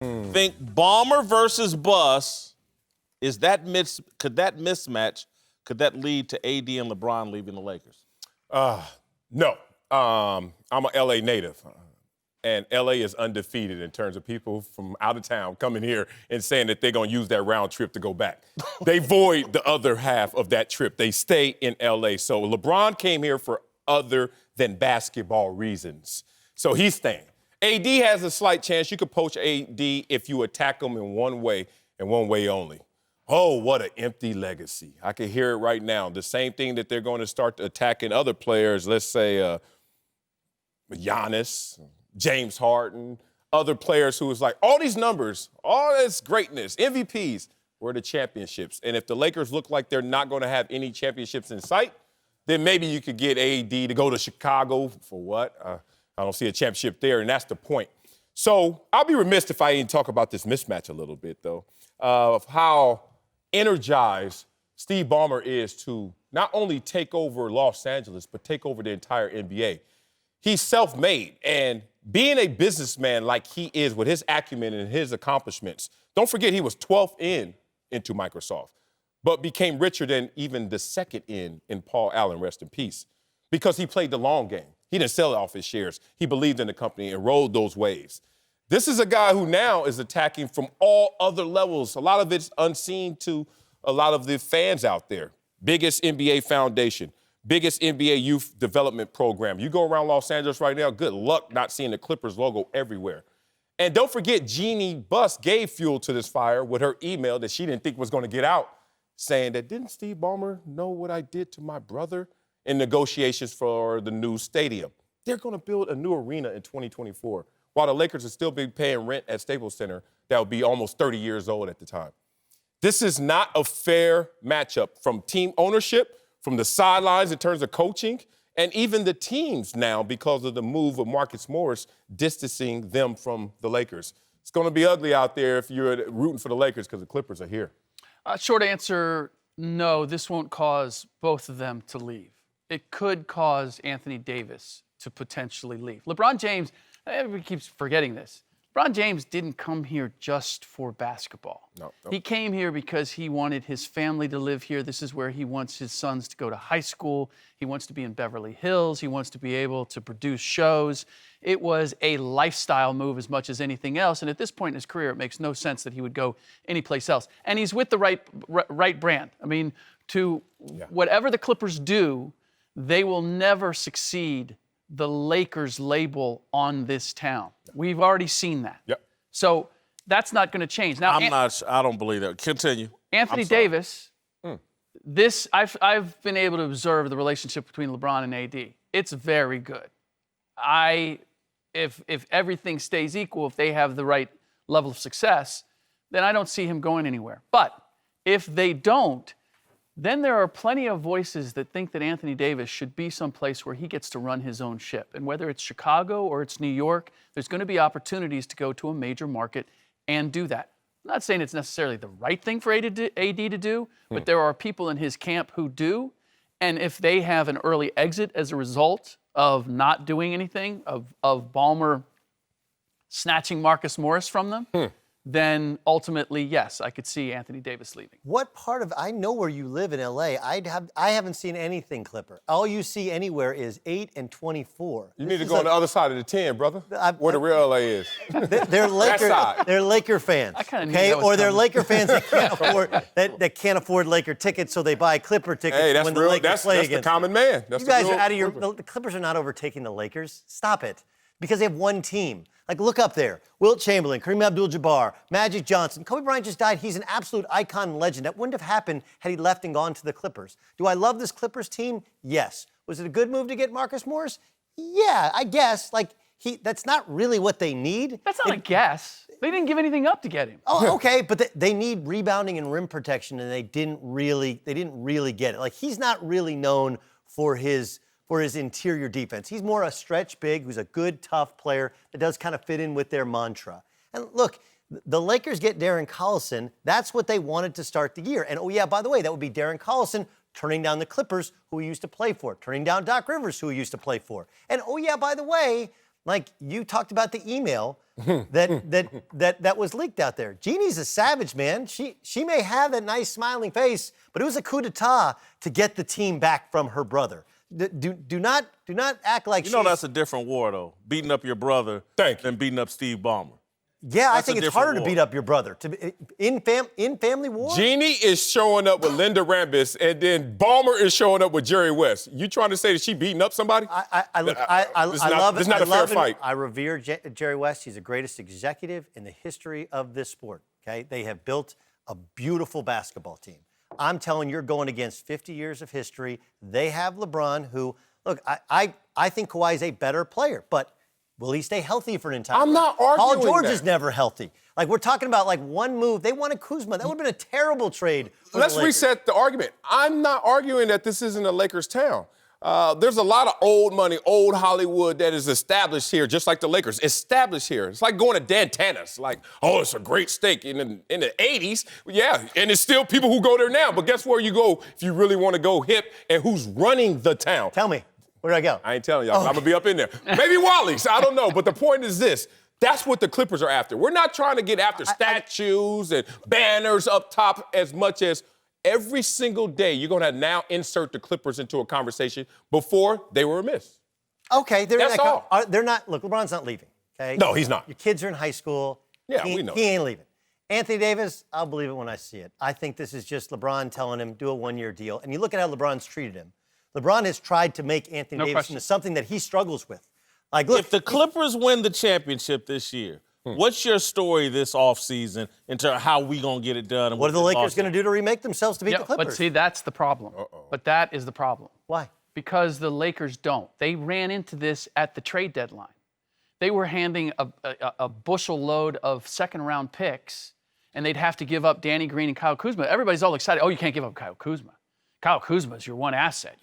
Think bomber versus bus. Could that mismatch, could that lead to AD and LeBron leaving the Lakers? No. I'm an LA native. And LA is undefeated in terms of people from out of town coming here and saying that they're going to use that round trip to go back. They void the other half of that trip. They stay in LA. So LeBron came here for other than basketball reasons. So he's staying. AD has a slight chance. You could poach AD if you attack him in one way and one way only. Oh, what an empty legacy. I can hear it right now. The same thing that they're going to start attacking other players, let's say Giannis, James Harden, other players who is like, all these numbers, all this greatness, MVPs, were the championships. And if the Lakers look like they're not going to have any championships in sight, then maybe you could get AD to go to Chicago for what? I don't see a championship there, and that's the point. So I'll be remiss if I didn't talk about this mismatch a little bit, though, of how energized Steve Ballmer is to not only take over Los Angeles, but take over the entire NBA. He's self-made, and being a businessman like he is with his acumen and his accomplishments, don't forget he was 12th into Microsoft, but became richer than even the second in Paul Allen, rest in peace, because he played the long game. He didn't sell off his shares. He believed in the company and rode those waves. This is a guy who now is attacking from all other levels. A lot of it's unseen to a lot of the fans out there. Biggest NBA foundation, biggest NBA youth development program. You go around Los Angeles right now, good luck not seeing the Clippers logo everywhere. And don't forget, Jeannie Buss gave fuel to this fire with her email that she didn't think was going to get out, saying that, didn't Steve Ballmer know what I did to my brother in negotiations for the new stadium? They're going to build a new arena in 2024, while the Lakers will still be paying rent at Staples Center that will be almost 30 years old at the time. This is not a fair matchup from team ownership, from the sidelines in terms of coaching, and even the teams now because of the move of Marcus Morris distancing them from the Lakers. It's going to be ugly out there if you're rooting for the Lakers because the Clippers are here. Short answer, no, this won't cause both of them to leave. It could cause Anthony Davis to potentially leave. LeBron James, everybody keeps forgetting this. LeBron James didn't come here just for basketball. No. He came here because he wanted his family to live here. This is where he wants his sons to go to high school. He wants to be in Beverly Hills. He wants to be able to produce shows. It was a lifestyle move as much as anything else. And at this point in his career, it makes no sense that he would go anyplace else. And he's with the right brand. I mean, whatever the Clippers do, they will never succeed the Lakers label on this town. We've already seen that. Yep. So that's not going to change. Now, I don't believe that. Continue. Anthony Davis, I've been able to observe the relationship between LeBron and AD. It's very good. If everything stays equal, if they have the right level of success, then I don't see him going anywhere. But if they don't, then there are plenty of voices that think that Anthony Davis should be someplace where he gets to run his own ship. And whether it's Chicago or it's New York, there's going to be opportunities to go to a major market and do that. I'm not saying it's necessarily the right thing for AD to do, but there are people in his camp who do. And if they have an early exit as a result of not doing anything, of Ballmer snatching Marcus Morris from them, then ultimately, yes, I could see Anthony Davis leaving. What part of, I know where you live in LA. I haven't seen anything, Clipper. All you see anywhere is 8 and 24. You need to go on the other side of the 10, brother, where the real LA is. They're Laker fans, I kinda knew okay? that was Or they're coming. Laker fans that can't afford that can't afford Laker tickets, so they buy Clipper tickets Hey, that's when the real. Lakers play That's against. the common man. That's You guys the real are out of your. Clipper. The Clippers are not overtaking the Lakers. Stop it. Because they have one team. Like, look up there. Wilt Chamberlain, Kareem Abdul-Jabbar, Magic Johnson. Kobe Bryant just died. He's an absolute icon and legend. That wouldn't have happened had he left and gone to the Clippers. Do I love this Clippers team? Yes. Was it a good move to get Marcus Morris? Yeah, I guess. Like, that's not really what they need. That's not a guess. They didn't give anything up to get him. Oh, okay, but they need rebounding and rim protection, and they didn't really get it. Like, he's not really known for his interior defense. He's more a stretch big who's a good, tough player that does kind of fit in with their mantra. And look, the Lakers get Darren Collison. That's what they wanted to start the year. And, oh, yeah, by the way, that would be Darren Collison turning down the Clippers, who he used to play for, turning down Doc Rivers, who he used to play for. And, oh, yeah, by the way, like you talked about the email, that was leaked out there. Jeannie's a savage, man. She may have that nice smiling face, but it was a coup d'etat to get the team back from her brother. Do not act like You know that's a different war, though. Beating up your brother than beating up Steve Ballmer. Yeah, That's I think it's harder to beat up your brother. In family war? Jeannie is showing up with Linda Rambis, and then Ballmer is showing up with Jerry West. You trying to say that she beating up somebody? I love it. It's not a fair fight. I revere Jerry West. He's the greatest executive in the history of this sport. Okay, they have built a beautiful basketball team. I'm telling you, you're going against 50 years of history. They have LeBron, who, look, I think Kawhi is a better player, but will he stay healthy for an entire I'm not arguing Paul George that. is never healthy. Like, we're talking about, like, one move. They wanted Kuzma. That would have been a terrible trade for Let's the Lakers. reset the argument. I'm not arguing that this isn't a Lakers town. There's a lot of old money, old Hollywood that is established here, just like the Lakers. Established here. It's like going to Dantana's. Like, oh, it's a great steak. In the 80s, yeah, and it's still people who go there now. But guess where you go if you really want to go hip and who's running the town? Tell me, where do I go? I ain't telling y'all. I'm going to be up in there. Maybe Wally's. I don't know. But the point is this. That's what the Clippers are after. We're not trying to get after statues and banners up top as much as every single day you're going to now insert the Clippers into a conversation. Before, they were amiss. Okay, That's all. They're not. Look, LeBron's not leaving. Okay. No, he's not. Your kids are in high school. Yeah, we know He ain't leaving. Anthony Davis, I'll believe it when I see it. I think this is just LeBron telling him, do a one-year deal. And you look at how LeBron's treated him. LeBron has tried to make Anthony Davis into something that he struggles with. Like, look, If the Clippers win the championship this year, what's your story this offseason in terms of how we going to get it done? And what are the Lakers going to do to remake themselves to beat the Clippers? But see, that's the problem. But that is the problem. Why? Because the Lakers don't. They ran into this at the trade deadline. They were handing a bushel load of second-round picks, and they'd have to give up Danny Green and Kyle Kuzma. Everybody's all excited. Oh, you can't give up Kyle Kuzma. Kyle Kuzma is your one asset.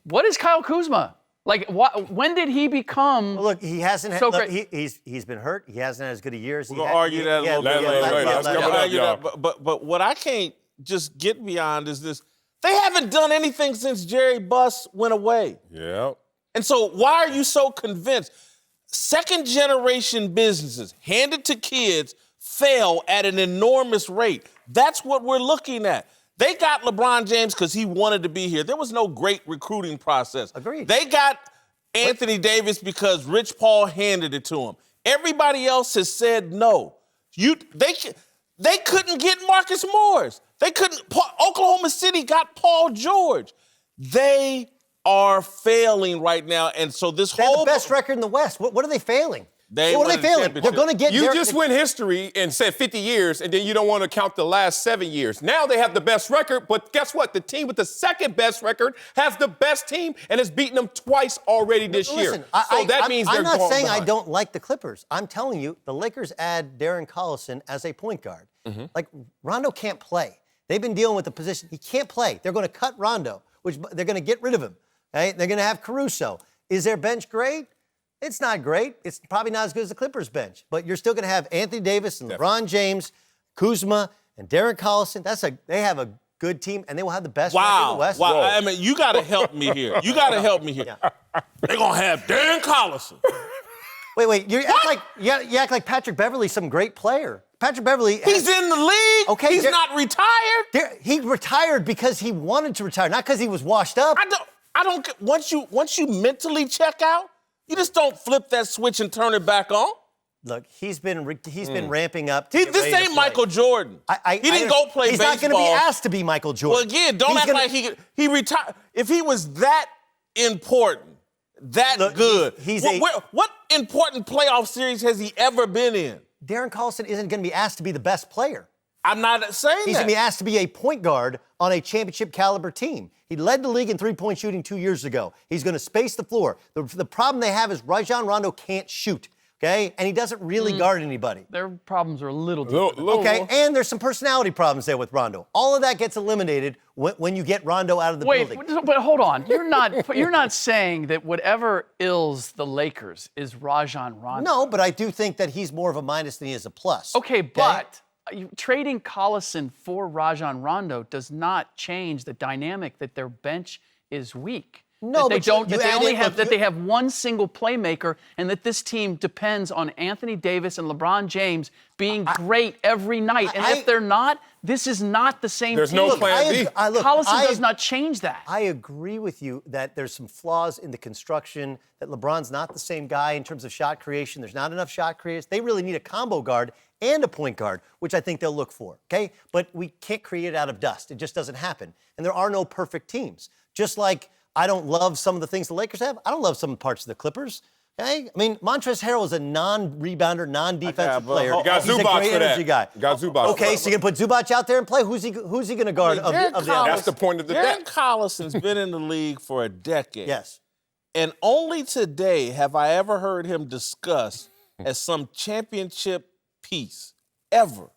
What is Kyle Kuzma? Like, when did he become? Well, look, he hasn't. So look, great. He's been hurt. He hasn't had as good a year as he We're had. going to argue that a little bit. Let's come up, But what I can't just get beyond is this. They haven't done anything since Jerry Buss went away. Yeah. And so why are you so convinced? Second-generation businesses handed to kids fail at an enormous rate. That's what we're looking at. They got LeBron James because he wanted to be here. There was no great recruiting process. Agreed. They got Anthony Davis because Rich Paul handed it to him. Everybody else has said no. They couldn't get Marcus Morris. They couldn't. Oklahoma City got Paul George. They are failing right now, and so this They have whole the best record in the West. What are they failing? They what are won they the failing? They're going to get. You just went history and said 50 years, and then you don't want to count the last 7 years. Now they have the best record, but guess what? The team with the second best record has the best team and has beaten them twice already this year. Listen, So that means they're I'm not going saying behind. I don't like the Clippers. I'm telling you, the Lakers add Darren Collison as a point guard. Like, Rondo can't play. They've been dealing with the position. He can't play. They're going to cut Rondo, which they're going to get rid of him. Okay? They're going to have Caruso. Is their bench great? It's not great. It's probably not as good as the Clippers bench. But you're still going to have Anthony Davis and LeBron James, Kuzma, and Darren Collison. They have a good team, and they will have the best record in the West. Wow. I mean, you got to help me here. You got to help me here. They're going to have Darren Collison. Wait. You act like Patrick Beverly's some great player. Patrick Beverly. He's in the league. Okay, He's not retired. He retired because he wanted to retire, not because he was washed up. I don't. Once you mentally check out, you just don't flip that switch and turn it back on. Look, he's been ramping up. To get This ready to ain't play. Michael Jordan. He didn't go play He's baseball. not going to be asked to be Michael Jordan. Well, again, don't act like he retired. If he was that important, good, what important playoff series has he ever been in? Darren Collison isn't going to be asked to be the best player. I'm not saying He's going to be asked to be a point guard on a championship caliber team. He led the league in three-point shooting 2 years ago. He's going to space the floor. The problem they have is Rajon Rondo can't shoot, okay? And he doesn't really guard anybody. Their problems are a little different. Okay, and there's some personality problems there with Rondo. All of that gets eliminated when you get Rondo out of the building. But hold on. You're not saying that whatever ills the Lakers is Rajon Rondo. No, but I do think that he's more of a minus than he is a plus. Okay, but trading Collison for Rajon Rondo does not change the dynamic that their bench is weak. No, that they but don't. you That they add only in- have. look, That you- they have one single playmaker, and that this team depends on Anthony Davis and LeBron James being great every night. And if they're not, this is not the same There's team. no plan B. Collison does not change that. I agree with you that there's some flaws in the construction, that LeBron's not the same guy in terms of shot creation. There's not enough shot creators. They really need a combo guard and a point guard, which I think they'll look for, okay? But we can't create it out of dust. It just doesn't happen. And there are no perfect teams. Just like I don't love some of the things the Lakers have, I don't love some parts of the Clippers. Okay? I mean, Montrezl Harrell is a non-rebounder, non-defensive player. You got He's a Zubac great for that. energy guy. You got Zubac. Okay, so you're going to put Zubac out there and play? Who's he going to guard of the other? That's the point of the Darren depth. Collison's been in the league for a decade. Yes. And only today have I ever heard him discussed as some championship piece. Ever.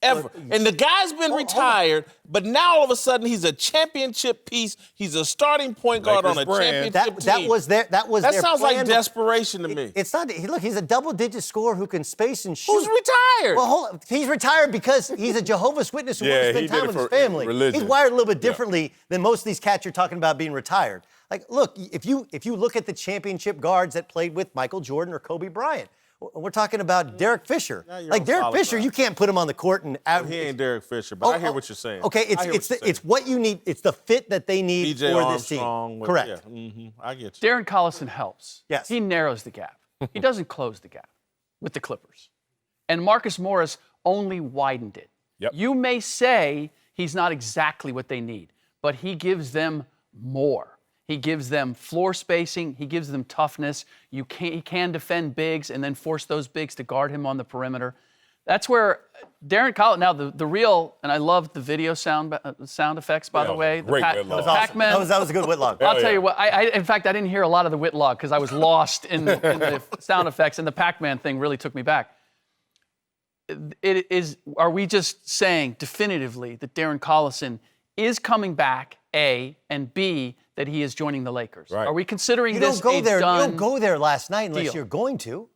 And the guy's been retired, but now all of a sudden he's a championship piece. He's a starting point guard on a Lakers brand. championship team. That That sounds like plan. desperation to me. It's not. Look, he's a double-digit scorer who can space and shoot. Who's retired? Well, he's retired because he's a Jehovah's Witness who wants to he spend did time it with his for family. religion. He's wired a little bit differently than most of these cats you're talking about being retired. Like, look, if you look at the championship guards that played with Michael Jordan or Kobe Bryant, we're talking about Derek Fisher. you're Like on Derek solid Fisher, ground. you can't put him on the court and out. He ain't Derek Fisher, but I hear what you're saying. Okay, it's what you need. It's the fit that they need BJ for this team. Armstrong. Correct. Yeah, I get you. Darren Collison helps. Yes. He narrows the gap. He doesn't close the gap with the Clippers. And Marcus Morris only widened it. Yep. You may say he's not exactly what they need, but he gives them more. He gives them floor spacing. He gives them toughness. He can defend bigs and then force those bigs to guard him on the perimeter. That's where Darren Collison, now the real, and I love the video sound effects, by the way. Great The Whitlock. Pac-Man. That was a good Whitlock. I'll tell you what, in fact, I didn't hear a lot of the Whitlock because I was lost in the sound effects, and the Pac-Man thing really took me back. Are we just saying definitively that Darren Collison is coming back, A, and B, that he is joining the Lakers? Right. Are we considering You this don't go a there. You done don't go there last night unless deal? you're going to.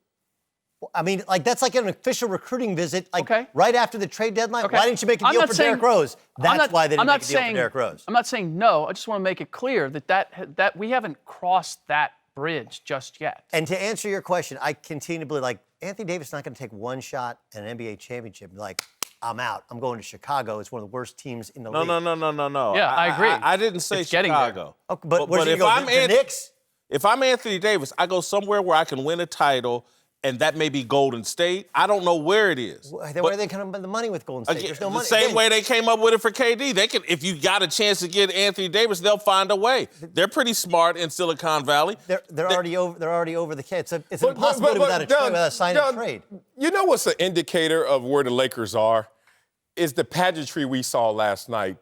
I mean, like that's like an official recruiting visit, like Okay. right after the trade deadline. Okay. Why didn't you make a I'm deal not for saying- Derrick Rose? That's why they didn't I'm make not a deal saying, for Derrick Rose. I'm not saying no. I just want to make it clear that we haven't crossed that bridge just yet. And to answer your question, I continue to believe like Anthony Davis is not going to take one shot at an NBA championship. And be like, I'm out. I'm going to Chicago. It's one of the worst teams in the league. No. Yeah, I agree. I didn't say It's getting there. Chicago. Okay, but where's he if go? I'm The Knicks? If I'm Anthony Davis, I go somewhere where I can win a title, and that may be Golden State. I don't know where it is. Then where are they coming up with the money with Golden State? There's no the money. same Again, way they came up with it for KD. They can, if you got a chance to get Anthony Davis, they'll find a way. They're pretty smart in Silicon Valley. They're already over the kid. It's an impossibility without a trade, without a sign and trade. You know what's an indicator of where the Lakers are? Is the pageantry we saw last night.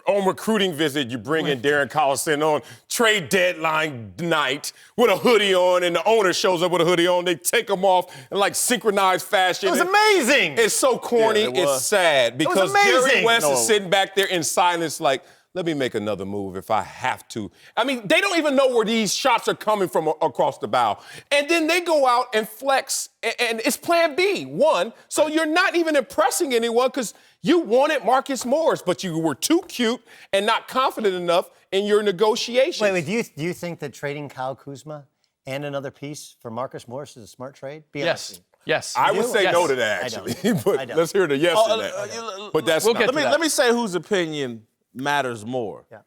On recruiting visit, you bring in Darren Collison on trade deadline night with a hoodie on, and the owner shows up with a hoodie on. They take him off in like synchronized fashion. It was amazing. It's so corny, Yeah, it was. it's sad because amazing. Jerry West No. is sitting back there in silence like, let me make another move if I have to. I mean, they don't even know where these shots are coming from across the bow. And then they go out and flex, and it's plan B, one. So you're not even impressing anyone because you wanted Marcus Morris, but you were too cute and not confident enough in your negotiations. Wait, do you think that trading Kyle Kuzma and another piece for Marcus Morris is a smart trade? Be honest with me. Yes. I would say Yes. no to that, I don't. actually. But I don't. let's hear the yes to that. But that's We'll not. get to that. Let me say whose opinion matters more. Yeah.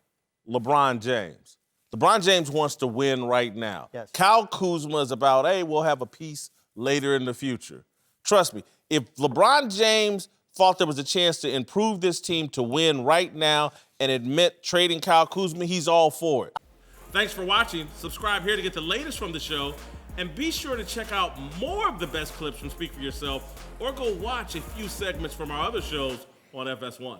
LeBron James. LeBron James wants to win right now. Yes. Kyle Kuzma is about, hey, we'll have a piece later in the future. Trust me, if LeBron James thought there was a chance to improve this team to win right now and it meant trading Kyle Kuzma, he's all for it. Thanks for watching. Subscribe here to get the latest from the show. And be sure to check out more of the best clips from Speak For Yourself or go watch a few segments from our other shows on FS1.